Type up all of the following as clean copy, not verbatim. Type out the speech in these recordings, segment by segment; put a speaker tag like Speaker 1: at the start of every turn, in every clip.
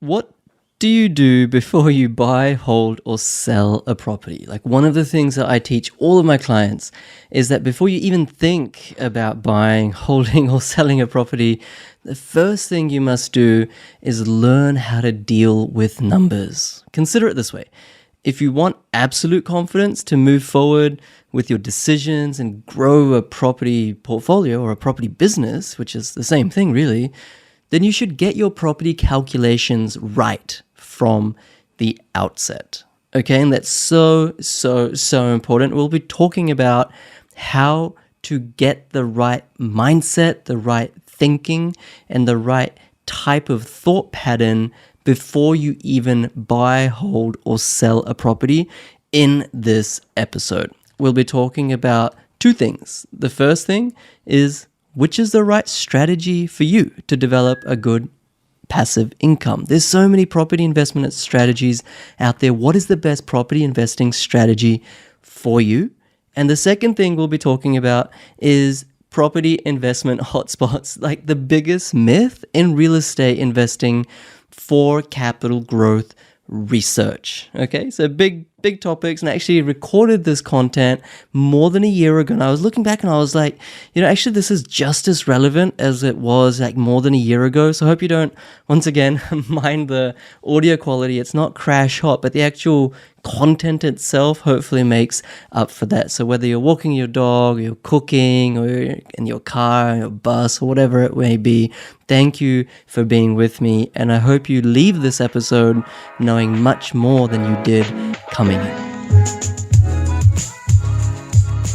Speaker 1: What do you do before you buy, hold, or sell a property? Like, one of the things that I teach all of my clients is that before you even think about buying, holding, or selling a property, the first thing you must do is learn how to deal with numbers. Consider it this way. If you want absolute confidence to move forward with your decisions and grow a property portfolio or a property business, which is the same thing really, then you should get your property calculations right from the outset. Okay, and that's so important. We'll be talking about how to get the right mindset, the right thinking, and the right type of thought pattern before you even buy, hold, or sell a property in this episode. We'll be talking about two things. The first thing is, which is the right strategy for you to develop a good passive income? There's so many property investment strategies out there. What is the best property investing strategy for you? And the second thing we'll be talking about is property investment hotspots, like the biggest myth in real estate investing for capital growth research. Okay, so big topics, and I actually recorded this content more than a year ago, and I was looking back and I was like, actually this is just as relevant as it was like more than a year ago. So I hope you don't, once again, mind the audio quality. It's not crash hot, but the actual content itself hopefully makes up for that. So whether you're walking your dog, or you're cooking, or you're in your car, your bus, or whatever it may be, thank you for being with me, and I hope you leave this episode knowing much more than you did coming in.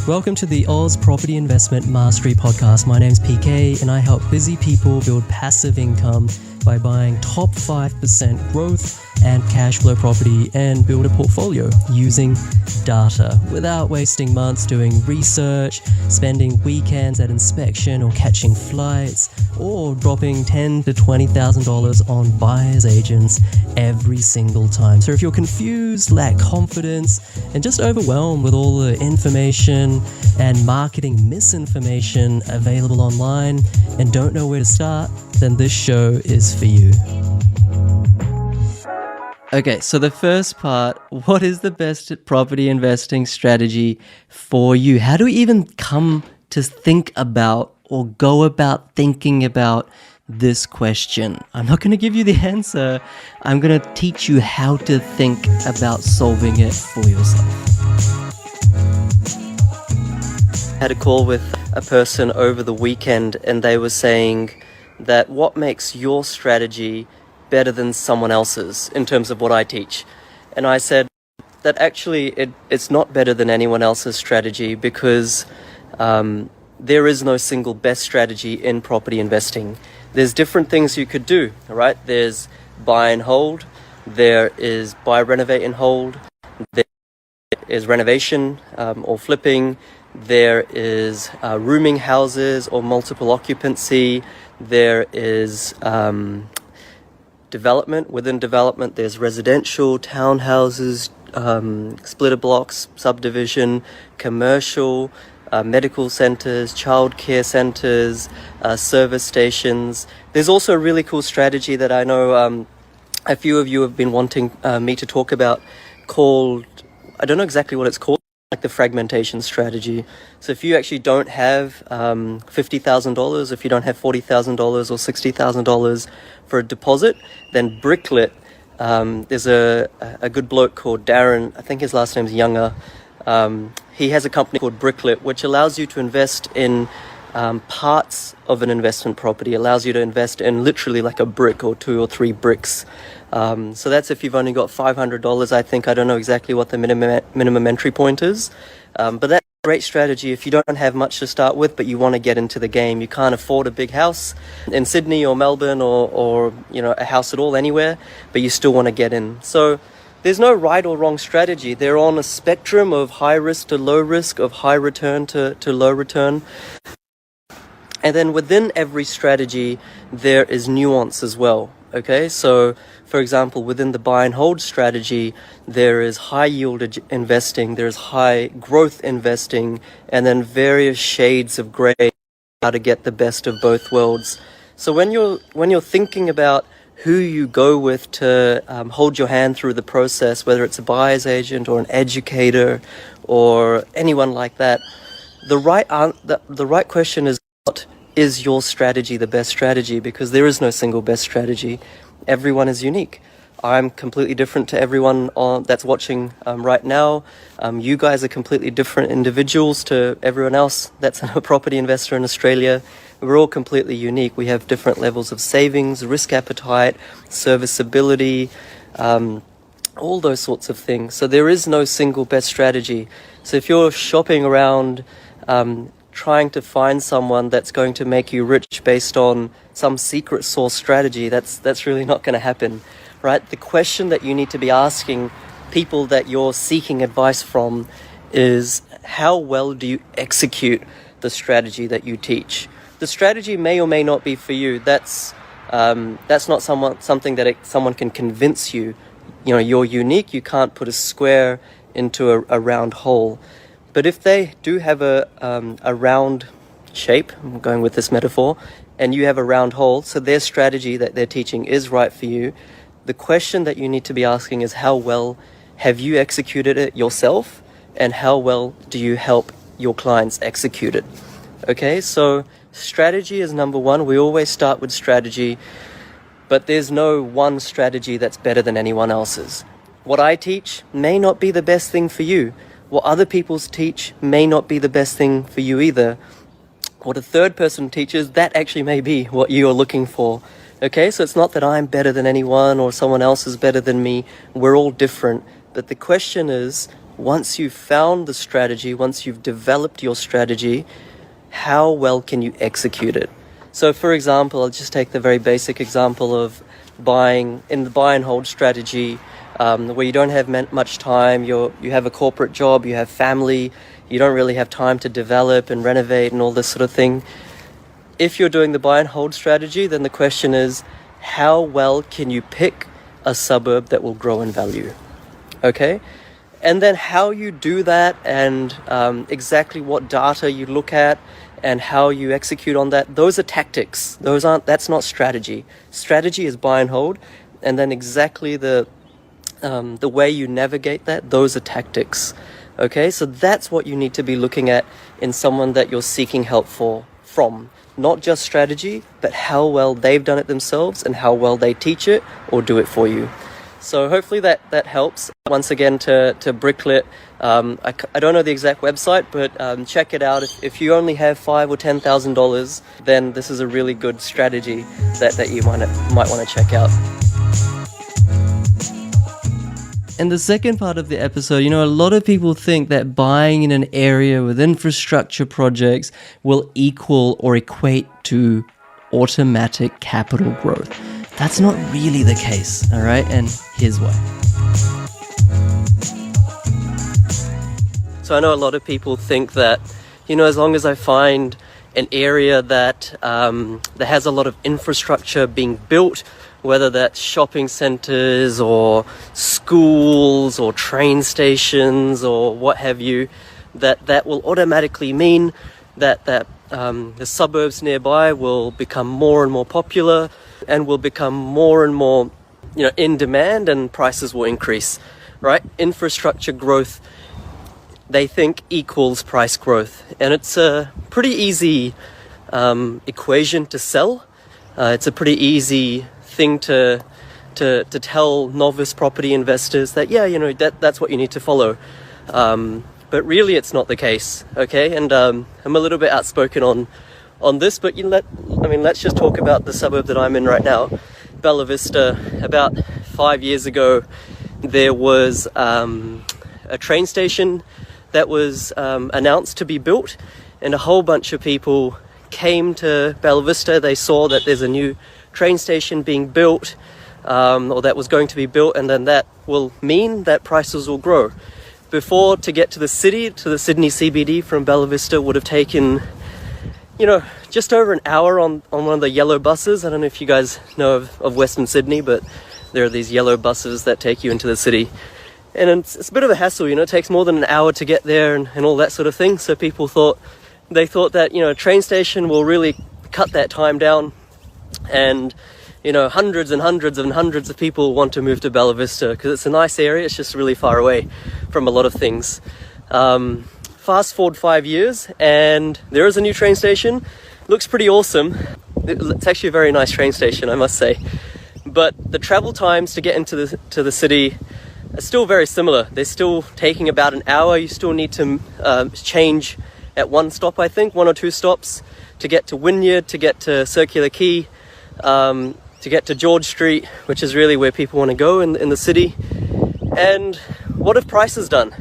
Speaker 1: Welcome to the Oz Property Investment Mastery Podcast. My name's PK, and I help busy people build passive income by buying top 5% growth and cash flow property and build a portfolio using data without wasting months doing research, spending weekends at inspection or catching flights, or dropping $10,000 to $20,000 on buyer's agents every single time. So if you're confused, lack confidence, and just overwhelmed with all the information and marketing misinformation available online and don't know where to start, then this show is for you. Okay, so the first part, what is the best property investing strategy for you? How do we even come to think about or go about thinking about this question? I'm not going to give you the answer. I'm going to teach you how to think about solving it for yourself. I had a call with a person over the weekend, and they were saying that what makes your strategy better than someone else's in terms of what I teach. And I said that actually it's not better than anyone else's strategy, because there is no single best strategy in property investing. There's different things you could do, right? There's buy and hold, there is buy, renovate and hold, there is renovation or flipping, there is rooming houses or multiple occupancy, there is development. Within development, there's residential, townhouses, splitter blocks, subdivision, commercial, medical centers, childcare centers, service stations. There's also a really cool strategy that I know a few of you have been wanting me to talk about, called, I don't know exactly what it's called, like the fragmentation strategy. So if you actually don't have $50,000, if you don't have $40,000 or $60,000 for a deposit, then Bricklet, there's a good bloke called Darren, I think his last name's Younger. He has a company called Bricklet, which allows you to invest in parts of an investment property, allows you to invest in literally like a brick or 2 or 3 bricks. So that's if you've only got $500, I think. I don't know exactly what the minimum entry point is. But that's a great strategy if you don't have much to start with, but you want to get into the game. You can't afford a big house in Sydney or Melbourne or a house at all anywhere, but you still want to get in. So there's no right or wrong strategy. They're on a spectrum of high risk to low risk, of high return to low return. And then within every strategy, there is nuance as well. Okay, so for example, within the buy and hold strategy, there is high yield investing, there's high growth investing, and then various shades of gray, how to get the best of both worlds. So when you're thinking about who you go with to hold your hand through the process, whether it's a buyer's agent or an educator or anyone like that, the right question is, what is your strategy the best strategy? Because there is no single best strategy. Everyone is unique. I'm completely different to everyone that's watching right now. You guys are completely different individuals to everyone else that's a property investor in Australia. We're all completely unique. We have different levels of savings, risk appetite, serviceability, all those sorts of things. So there is no single best strategy. So if you're shopping around trying to find someone that's going to make you rich based on some secret sauce strategy, that's really not going to happen. Right? The question that you need to be asking people that you're seeking advice from is, how well do you execute the strategy that you teach? The strategy may or may not be for you. That's not something that someone can convince you. You know, you're unique. You can't put a square into a round hole. But if they do have a round shape, I'm going with this metaphor, and you have a round hole, so their strategy that they're teaching is right for you. The question that you need to be asking is, how well have you executed it yourself, and how well do you help your clients execute it? Okay, so strategy is number one. We always start with strategy, but there's no one strategy that's better than anyone else's. What I teach may not be the best thing for you. What other people teach may not be the best thing for you either. What a third person teaches, that actually may be what you're looking for. Okay, so it's not that I'm better than anyone or someone else is better than me. We're all different. But the question is, once you've found the strategy, once you've developed your strategy, how well can you execute it? So for example, I'll just take the very basic example of buying in the buy and hold strategy, where you don't have much time, you have a corporate job, you have family, you don't really have time to develop and renovate and all this sort of thing. If you're doing the buy and hold strategy, then the question is, how well can you pick a suburb that will grow in value? Okay? And then how you do that, and exactly what data you look at and how you execute on that, those are tactics. That's not strategy. Strategy is buy and hold, and then exactly the way you navigate that, those are tactics. Okay? So that's what you need to be looking at in someone that you're seeking help from. Not just strategy, but how well they've done it themselves and how well they teach it or do it for you. So hopefully that helps. Once again, to Bricklit, I don't know the exact website, but check it out. If you only have $5,000 or $10,000, then this is a really good strategy that you might want to check out. And the second part of the episode, a lot of people think that buying in an area with infrastructure projects will equal or equate to automatic capital growth. That's not really the case, all right? And here's why. So I know a lot of people think that, as long as I find an area that has a lot of infrastructure being built, whether that's shopping centers or schools or train stations or what have you, that will automatically mean that the suburbs nearby will become more and more popular and will become more and more in demand, and prices will increase, right? Infrastructure growth, they think, equals price growth, and it's a pretty easy equation to sell. It's a pretty easy thing to tell novice property investors that that's what you need to follow, but really it's not the case. Okay, and I'm a little bit outspoken on this, but let's just talk about the suburb that I'm in right now, Bella Vista. About 5 years ago, there was a train station that was announced to be built, and a whole bunch of people came to Bella Vista. They saw that there's a new train station being built, or that was going to be built, and then that will mean that prices will grow. Before, to get to the city, to the Sydney CBD from Bella Vista, would have taken just over an hour on one of the yellow buses. I don't know if you guys know of Western Sydney, but there are these yellow buses that take you into the city. And it's a bit of a hassle, it takes more than an hour to get there and all that sort of thing. So people thought that, a train station will really cut that time down. And hundreds and hundreds and hundreds of people want to move to Bella Vista because it's a nice area. It's just really far away from a lot of things. Fast forward 5 years and there is a new train station. Looks pretty awesome. It's actually a very nice train station, I must say. But the travel times to get into the city are still very similar. They're still taking about an hour. You still need to change at one stop, I think, 1 or 2 stops to get to Wynyard, to get to Circular Quay, to get to George Street, which is really where people want to go in the city. And what have prices done?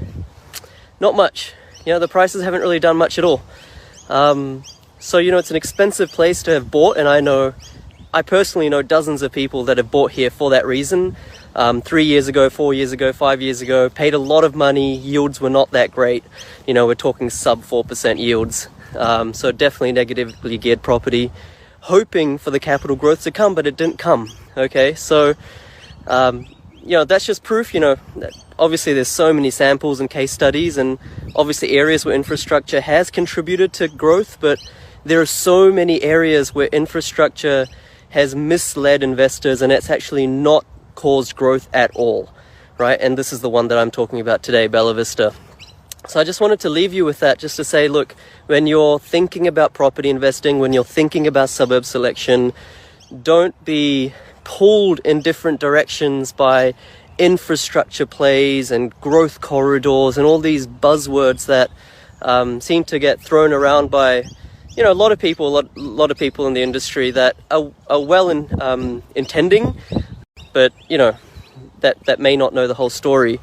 Speaker 1: Not much. The prices haven't really done much at all. So, it's an expensive place to have bought, and I personally know dozens of people that have bought here for that reason. 3 years ago, 4 years ago, 5 years ago, paid a lot of money, yields were not that great. We're talking sub 4% yields. So definitely negatively geared property, hoping for the capital growth to come, but it didn't come. Okay, so that's just proof. That obviously there's so many samples and case studies, and obviously areas where infrastructure has contributed to growth, but there are so many areas where infrastructure has misled investors and it's actually not caused growth at all, right? And this is the one that I'm talking about today, Bella Vista. So I just wanted to leave you with that, just to say, look, when you're thinking about property investing, when you're thinking about suburb selection, don't be pulled in different directions by infrastructure plays and growth corridors and all these buzzwords that seem to get thrown around by a lot of people in the industry that are well intending, but that may not know the whole story.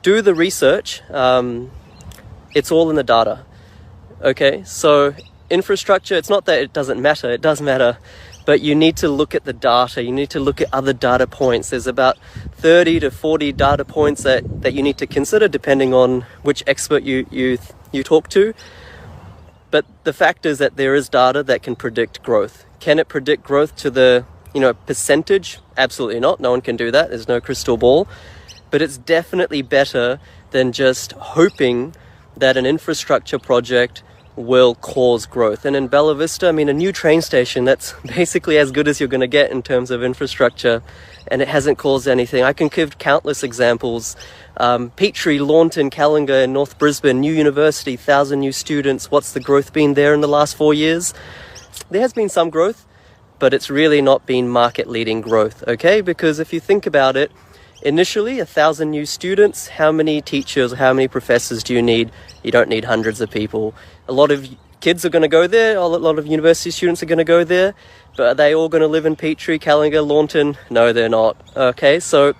Speaker 1: Do the research. It's all in the data. Okay, so infrastructure, it's not that it doesn't matter, it does matter, but you need to look at the data. You need to look at other data points. There's about 30 to 40 data points that you need to consider depending on which expert you talk to. But the fact is that there is data that can predict growth. Can it predict growth to the percentage? Absolutely not. No one can do that. There's no crystal ball. But it's definitely better than just hoping that an infrastructure project will cause growth. And in Bella Vista, a new train station, that's basically as good as you're going to get in terms of infrastructure, and it hasn't caused anything. I can give countless examples. Petrie, Launton, Callinga in North Brisbane, new university, 1,000 new students. What's the growth been there in the last 4 years? There has been some growth, but it's really not been market-leading growth, okay? Because if you think about it, initially 1,000 new students, how many teachers, how many professors do you need? You don't need hundreds of people. A lot of kids are going to go there, a lot of university students are going to go there, but are they all going to live in Petrie, Callinga, Launton? No, they're not. Okay, so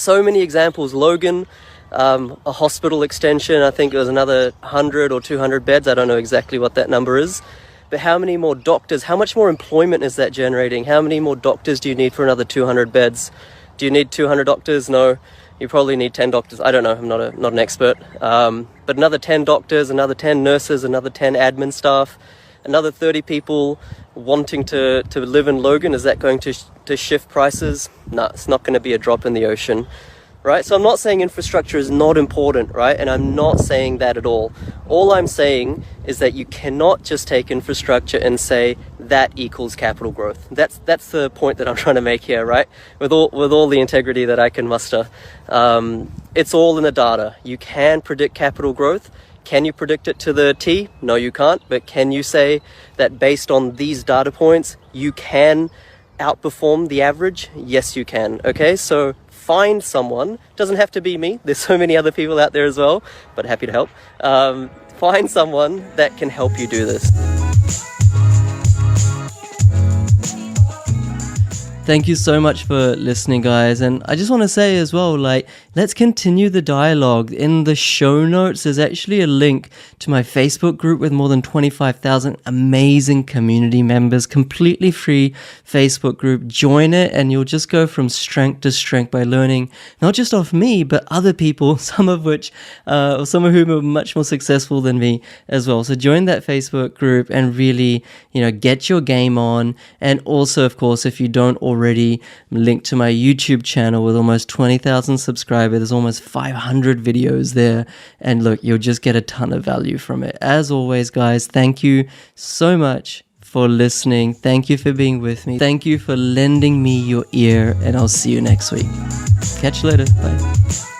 Speaker 1: many examples. Logan, a hospital extension, I think it was another 100 or 200 beds, I don't know exactly what that number is, but how many more doctors, how much more employment is that generating? How many more doctors do you need for another 200 beds? Do you need 200 doctors? No, you probably need 10 doctors. I don't know, I'm not an expert. But another 10 doctors, another 10 nurses, another 10 admin staff, another 30 people wanting to live in Logan. Is that going to shift prices? No, it's not going to be a drop in the ocean, right? So I'm not saying infrastructure is not important, right? And I'm not saying that at all. All I'm saying is that you cannot just take infrastructure and say that equals capital growth. That's the point that I'm trying to make here, right? With all the integrity that I can muster. It's all in the data. You can predict capital growth. Can you predict it to the T? No, you can't. But can you say that based on these data points, you can outperform the average? Yes, you can. Okay, so find someone. Doesn't have to be me. There's so many other people out there as well, but happy to help. Find someone that can help you do this. Thank you so much for listening, guys. And I just want to say as well, let's continue the dialogue. In the show notes, there's actually a link to my Facebook group with more than 25,000 amazing community members, completely free Facebook group. Join it and you'll just go from strength to strength by learning, not just off me, but other people, some of whom are much more successful than me as well. So join that Facebook group and really, get your game on. And also, of course, if you don't already, link to my YouTube channel with almost 20,000 subscribers. There's almost 500 videos there. And look, you'll just get a ton of value from it. As always, guys, thank you so much for listening. Thank you for being with me. Thank you for lending me your ear, and I'll see you next week. Catch you later. Bye.